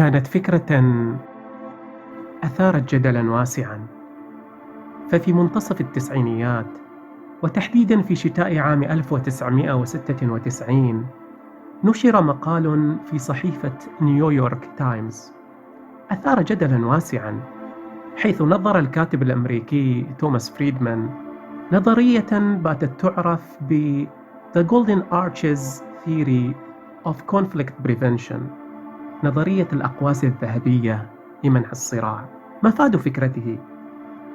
كانت فكرة أثارت جدلاً واسعاً، ففي منتصف التسعينيات وتحديداً في شتاء عام 1996 نشر مقال في صحيفة نيويورك تايمز أثار جدلاً واسعاً، حيث نظر الكاتب الأمريكي توماس فريدمان نظرية باتت تعرف ب The Golden Arches Theory of Conflict Prevention، نظرية الأقواس الذهبية لمنع الصراع. مفاد فكرته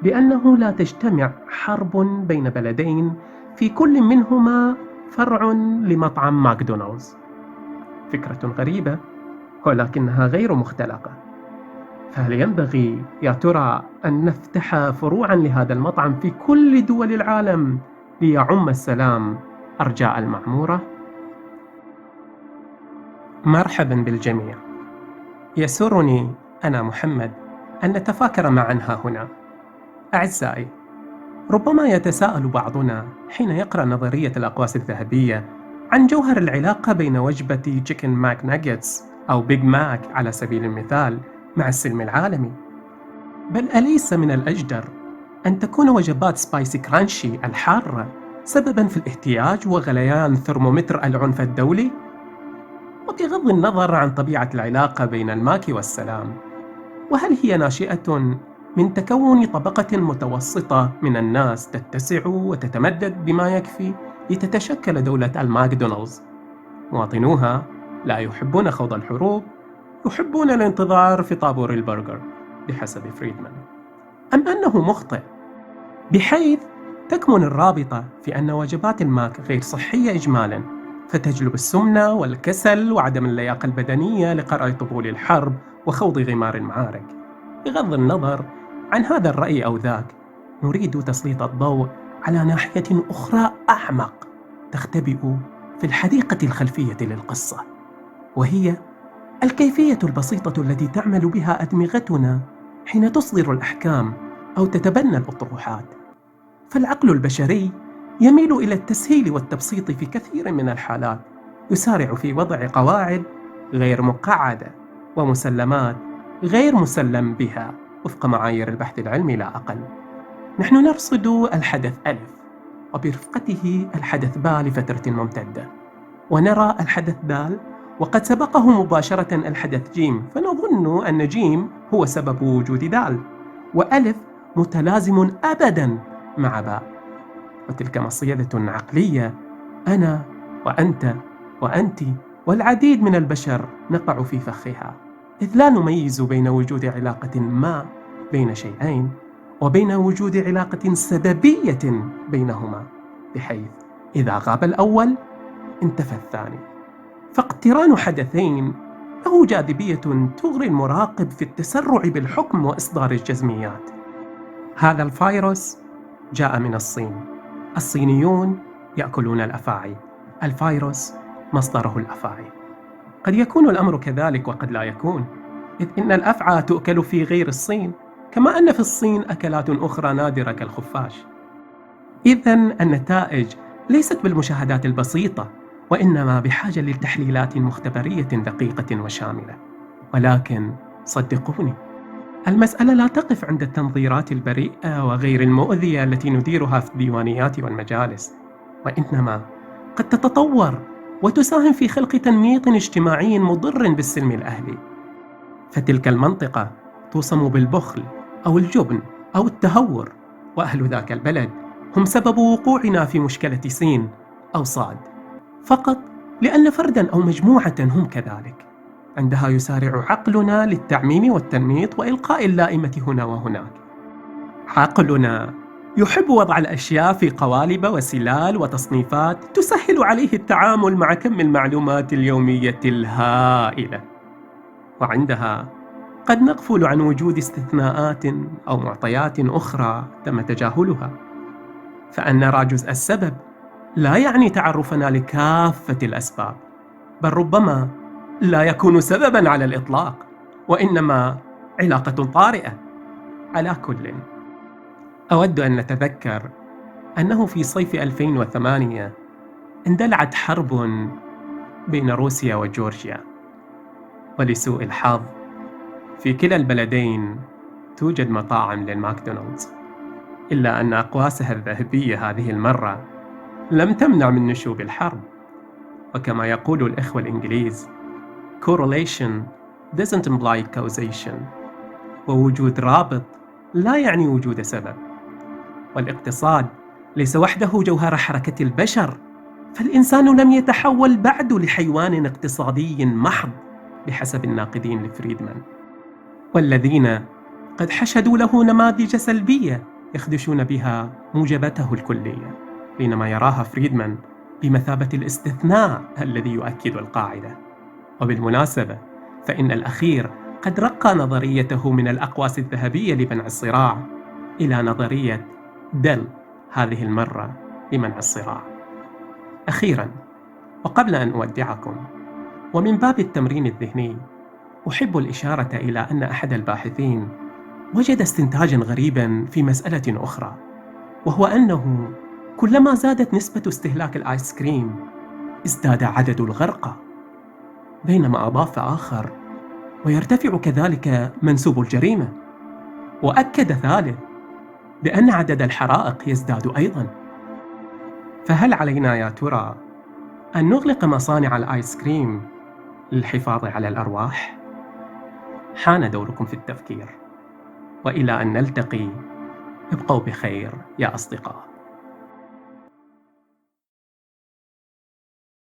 بأنه لا تجتمع حرب بين بلدين في كل منهما فرع لمطعم ماكدونالدز. فكرة غريبة ولكنها غير مختلقة، فهل ينبغي يا ترى أن نفتح فروعا لهذا المطعم في كل دول العالم ليعم السلام أرجاء المعمورة؟ مرحبا بالجميع، يسرني أنا محمد أن نتفاكر معا ها هنا. أعزائي، ربما يتساءل بعضنا حين يقرأ نظرية الأقواس الذهبية عن جوهر العلاقة بين وجبة تشيكن ماك ناجتس أو بيج ماك على سبيل المثال مع السلم العالمي. بل أليس من الأجدر أن تكون وجبات سبايسي كرانشي الحارة سبباً في الاحتياج وغليان ثرمومتر العنف الدولي؟ وبغض النظر عن طبيعة العلاقة بين الماك والسلام، وهل هي ناشئة من تكون طبقة متوسطة من الناس تتسع وتتمدد بما يكفي لتتشكل دولة الماكدونالدز؟ مواطنوها لا يحبون خوض الحروب، يحبون الانتظار في طابور البرجر بحسب فريدمان. أم أنه مخطئ، بحيث تكمن الرابطة في أن وجبات الماك غير صحية إجمالاً، فتجلب السمنة والكسل وعدم اللياقة البدنية لقرأ طبول الحرب وخوض غمار المعارك؟ بغض النظر عن هذا الرأي أو ذاك، نريد تسليط الضوء على ناحية أخرى أعمق تختبئ في الحديقة الخلفية للقصة، وهي الكيفية البسيطة التي تعمل بها أدمغتنا حين تصدر الأحكام أو تتبنى الأطروحات. فالعقل البشري يميل إلى التسهيل والتبسيط في كثير من الحالات، يسارع في وضع قواعد غير مقعدة ومسلمات غير مسلم بها وفق معايير البحث العلمي لا أقل. نحن نرصد الحدث ألف وبرفقته الحدث باء لفترة ممتدة، ونرى الحدث دال وقد سبقه مباشرة الحدث جيم، فنظن أن جيم هو سبب وجود دال، وألف متلازم أبداً مع باء. وتلك مصيدة عقلية أنا وأنت وأنت والعديد من البشر نقع في فخها، إذ لا نميز بين وجود علاقة ما بين شيئين وبين وجود علاقة سببية بينهما، بحيث إذا غاب الأول انتفى الثاني. فاقتران حدثين له جاذبية تغري المراقب في التسرع بالحكم وإصدار الجزميات. هذا الفيروس جاء من الصين، الصينيون يأكلون الأفاعي، الفيروس مصدره الأفاعي. قد يكون الأمر كذلك وقد لا يكون، إذ إن الأفعى تؤكل في غير الصين، كما أن في الصين أكلات أخرى نادرة كالخفاش. إذن النتائج ليست بالمشاهدات البسيطة، وإنما بحاجة لتحليلات مختبرية دقيقة وشاملة. ولكن صدقوني، المسألة لا تقف عند التنظيرات البريئة وغير المؤذية التي نديرها في الديوانيات والمجالس، وإنما قد تتطور وتساهم في خلق تنميط اجتماعي مضر بالسلم الأهلي. فتلك المنطقة توصم بالبخل أو الجبن أو التهور، وأهل ذاك البلد هم سبب وقوعنا في مشكلة سين أو صاد، فقط لأن فرداً أو مجموعة هم كذلك. عندها يسارع عقلنا للتعميم والتنميط وإلقاء اللائمة هنا وهناك. عقلنا يحب وضع الأشياء في قوالب وسلال وتصنيفات تسهل عليه التعامل مع كم المعلومات اليومية الهائلة، وعندها قد نغفل عن وجود استثناءات أو معطيات أخرى تم تجاهلها. فأن نرى جزء السبب لا يعني تعرفنا لكافة الأسباب، بل ربما لا يكون سبباً على الإطلاق، وإنما علاقة طارئة. على كل، أود أن نتذكر أنه في صيف 2008 اندلعت حرب بين روسيا وجورجيا، ولسوء الحظ في كلا البلدين توجد مطاعم للماكدونالدز، إلا أن أقواسها الذهبية هذه المرة لم تمنع من نشوب الحرب. وكما يقول الإخوة الإنجليز: correlation doesn't imply causation. ووجود رابط لا يعني وجود سبب. والاقتصاد ليس وحده جوهر حركة البشر، فالإنسان لم يتحول بعد لحيوان اقتصادي محض بحسب الناقدين لفريدمان، والذين قد حشدوا له نماذج سلبية يخدشون بها موجباته الكلية، بينما يراها فريدمان بمثابة الاستثناء الذي يؤكد القاعدة. وبالمناسبة فإن الأخير قد رقى نظريته من الأقواس الذهبية لمنع الصراع إلى نظرية دل، هذه المرة لمنع الصراع. أخيراً، وقبل أن أودعكم، ومن باب التمرين الذهني، أحب الإشارة إلى أن أحد الباحثين وجد استنتاجاً غريباً في مسألة أخرى، وهو أنه كلما زادت نسبة استهلاك الآيس كريم ازداد عدد الغرقى، بينما أضاف آخر: ويرتفع كذلك منسوب الجريمة. وأكد ثالث بأن عدد الحرائق يزداد أيضاً. فهل علينا يا ترى أن نغلق مصانع الآيس كريم للحفاظ على الأرواح؟ حان دوركم في التفكير، وإلى أن نلتقي ابقوا بخير يا أصدقاء.